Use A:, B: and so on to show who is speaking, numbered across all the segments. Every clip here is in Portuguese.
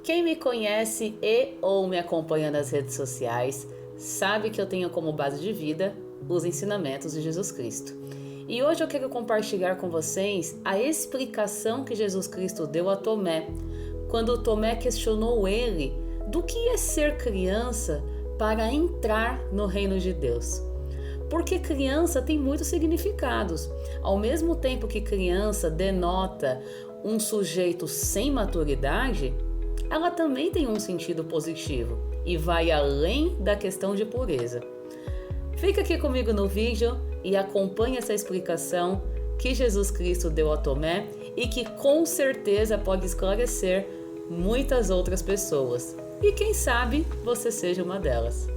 A: Quem me conhece e ou me acompanha nas redes sociais sabe que eu tenho como base de vida os ensinamentos de Jesus Cristo. E hoje eu quero compartilhar com vocês a explicação que Jesus Cristo deu a Tomé, quando Tomé questionou ele do que é ser criança para entrar no reino de Deus. Porque criança tem muitos significados. Ao mesmo tempo que criança denota um sujeito sem maturidade, ela também tem um sentido positivo e vai além da questão de pureza. Fica aqui comigo no vídeo e acompanhe essa explicação que Jesus Cristo deu a Tomé e que com certeza pode esclarecer muitas outras pessoas. E quem sabe você seja uma delas.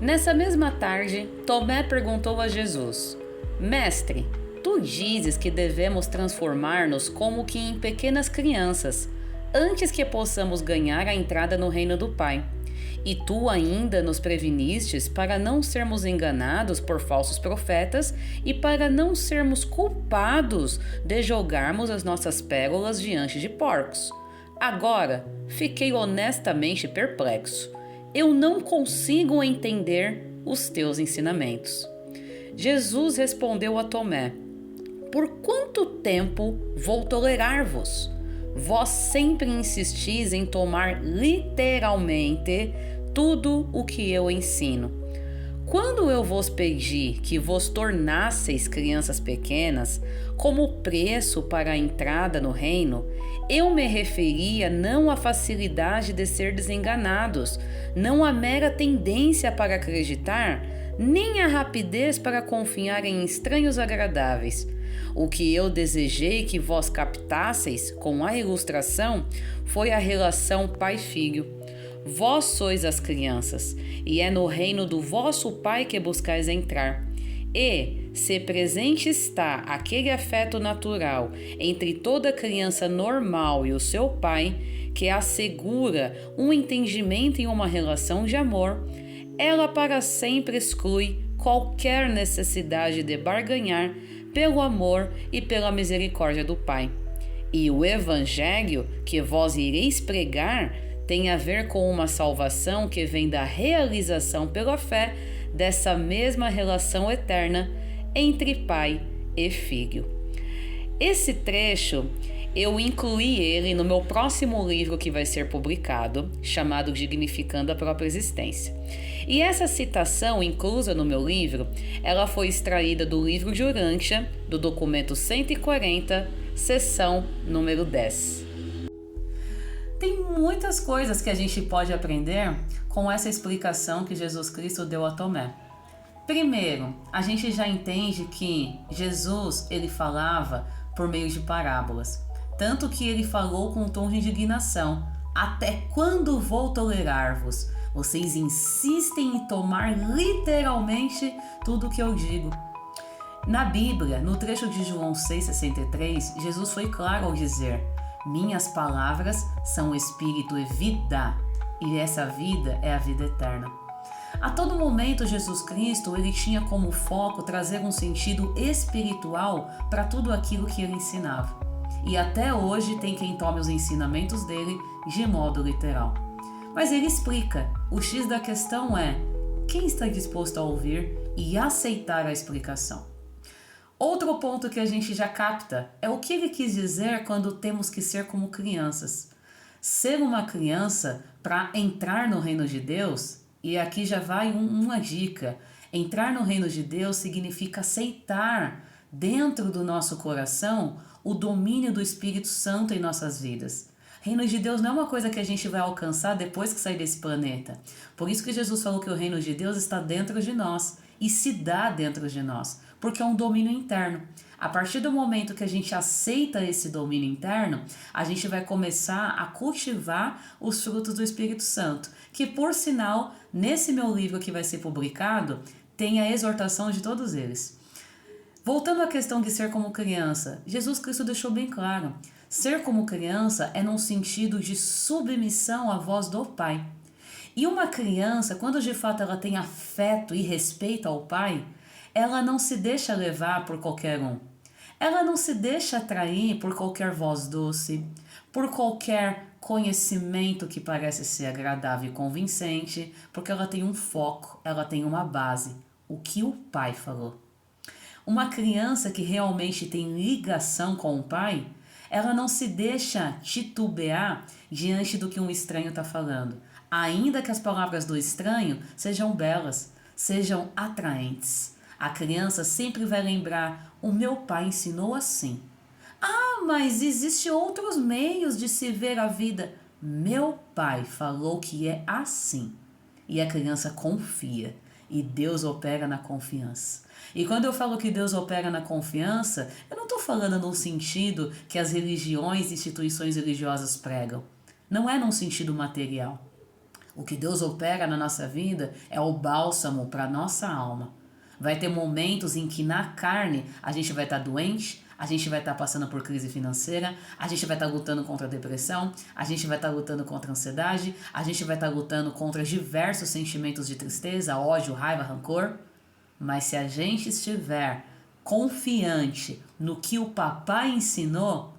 A: Nessa mesma tarde, Tomé perguntou a Jesus: Mestre, tu dizes que devemos transformar-nos como que em pequenas crianças, antes que possamos ganhar a entrada no reino do Pai. E tu ainda nos previnistes para não sermos enganados por falsos profetas e para não sermos culpados de jogarmos as nossas pérolas diante de porcos. Agora, fiquei honestamente perplexo. Eu não consigo entender os teus ensinamentos. Jesus respondeu a Tomé: Por quanto tempo vou tolerar-vos? Vós sempre insistis em tomar literalmente tudo o que eu ensino. Quando eu vos pedi que vos tornasseis crianças pequenas, como preço para a entrada no reino, eu me referia não à facilidade de ser desenganados, não à mera tendência para acreditar, nem à rapidez para confiar em estranhos agradáveis. O que eu desejei que vós captasseis com a ilustração foi a relação pai-filho. Vós sois as crianças, e é no reino do vosso Pai que buscais entrar. E, se presente está aquele afeto natural entre toda criança normal e o seu pai, que assegura um entendimento e uma relação de amor, ela para sempre exclui qualquer necessidade de barganhar pelo amor e pela misericórdia do Pai. E o Evangelho que vós ireis pregar tem a ver com uma salvação que vem da realização pela fé dessa mesma relação eterna entre pai e filho. Esse trecho eu incluí ele no meu próximo livro que vai ser publicado, chamado Dignificando a Própria Existência. E essa citação inclusa no meu livro, ela foi extraída do livro de Urântia, do documento 140, seção número 10. Tem muitas coisas que a gente pode aprender com essa explicação que Jesus Cristo deu a Tomé. Primeiro, a gente já entende que Jesus ele falava por meio de parábolas. Tanto que ele falou com um tom de indignação. Até quando vou tolerar-vos? Vocês insistem em tomar literalmente tudo o que eu digo. Na Bíblia, no trecho de João 6,63, Jesus foi claro ao dizer: Minhas palavras são espírito e vida, e essa vida é a vida eterna. A todo momento, Jesus Cristo ele tinha como foco trazer um sentido espiritual para tudo aquilo que ele ensinava. E até hoje tem quem tome os ensinamentos dele de modo literal. Mas ele explica, o X da questão é: quem está disposto a ouvir e aceitar a explicação? Outro ponto que a gente já capta é o que ele quis dizer quando temos que ser como crianças. Ser uma criança para entrar no reino de Deus, e aqui já vai uma dica: entrar no reino de Deus significa aceitar dentro do nosso coração o domínio do Espírito Santo em nossas vidas. Reino de Deus não é uma coisa que a gente vai alcançar depois que sair desse planeta. Por isso que Jesus falou que o reino de Deus está dentro de nós e se dá dentro de nós, porque é um domínio interno. A partir do momento que a gente aceita esse domínio interno, a gente vai começar a cultivar os frutos do Espírito Santo, que por sinal, nesse meu livro que vai ser publicado, tem a exortação de todos eles. Voltando à questão de ser como criança, Jesus Cristo deixou bem claro: ser como criança é num sentido de submissão à voz do Pai. E uma criança, quando de fato ela tem afeto e respeito ao Pai, ela não se deixa levar por qualquer um. Ela não se deixa atrair por qualquer voz doce, por qualquer conhecimento que parece ser agradável e convincente, porque ela tem um foco, ela tem uma base, o que o pai falou. Uma criança que realmente tem ligação com o pai, ela não se deixa titubear diante do que um estranho está falando, ainda que as palavras do estranho sejam belas, sejam atraentes. A criança sempre vai lembrar: o meu pai ensinou assim. Ah, mas existem outros meios de se ver a vida. Meu pai falou que é assim. E a criança confia. E Deus opera na confiança. E quando eu falo que Deus opera na confiança, eu não estou falando num sentido que as religiões e instituições religiosas pregam. Não é num sentido material. O que Deus opera na nossa vida é o bálsamo para a nossa alma. Vai ter momentos em que na carne a gente vai estar doente, a gente vai estar passando por crise financeira, a gente vai estar lutando contra a depressão, a gente vai estar lutando contra a ansiedade, a gente vai estar lutando contra diversos sentimentos de tristeza, ódio, raiva, rancor. Mas se a gente estiver confiante no que o papai ensinou,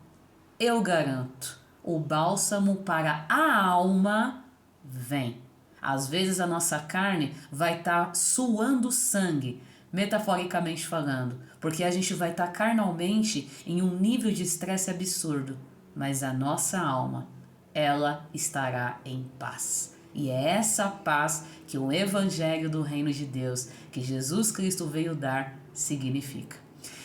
A: eu garanto, o bálsamo para a alma vem. Às vezes a nossa carne vai estar suando sangue, metaforicamente falando, porque a gente vai estar carnalmente em um nível de estresse absurdo, mas a nossa alma, ela estará em paz. E é essa paz que o Evangelho do Reino de Deus, que Jesus Cristo veio dar, significa.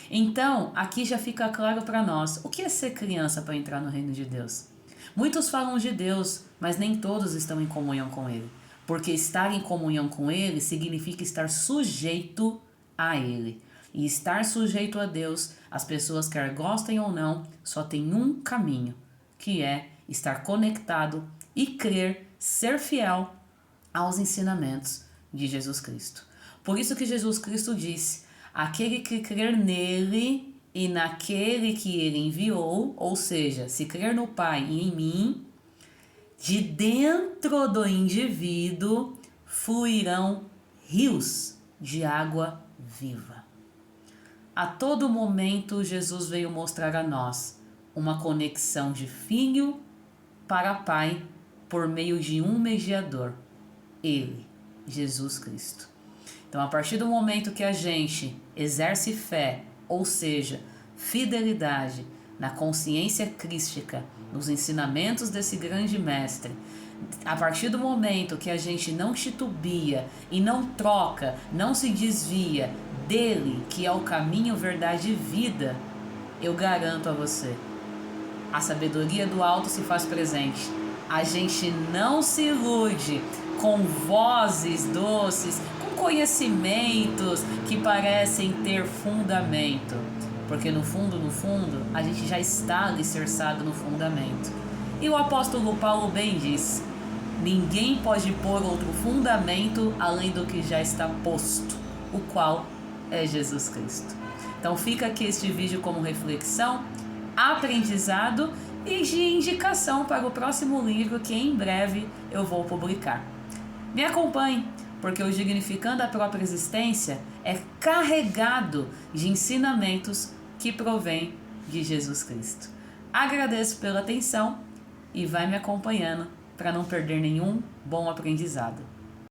A: Então, aqui já fica claro para nós, o que é ser criança para entrar no Reino de Deus? Muitos falam de Deus, mas nem todos estão em comunhão com Ele. Porque estar em comunhão com Ele significa estar sujeito a Ele. E estar sujeito a Deus, as pessoas quer gostem ou não, só tem um caminho, que é estar conectado e crer, ser fiel aos ensinamentos de Jesus Cristo. Por isso que Jesus Cristo disse: aquele que crer nele e naquele que ele enviou, ou seja, se crer no Pai e em mim, de dentro do indivíduo fluirão rios de água viva. A todo momento, Jesus veio mostrar a nós uma conexão de filho para pai por meio de um mediador, Ele, Jesus Cristo. Então, a partir do momento que a gente exerce fé, ou seja, fidelidade na consciência crística, nos ensinamentos desse grande mestre, a partir do momento que a gente não titubia e não troca, não se desvia dele, que é o caminho, verdade e vida, eu garanto a você, a sabedoria do alto se faz presente. A gente não se ilude com vozes doces, com conhecimentos que parecem ter fundamento, porque no fundo, a gente já está alicerçado no fundamento. E o apóstolo Paulo bem diz: ninguém pode pôr outro fundamento além do que já está posto, o qual é Jesus Cristo. Então fica aqui este vídeo como reflexão, aprendizado e de indicação para o próximo livro que em breve eu vou publicar. Me acompanhe, porque o Dignificando a Própria Existência é carregado de ensinamentos que provém de Jesus Cristo. Agradeço pela atenção e vai me acompanhando para não perder nenhum bom aprendizado.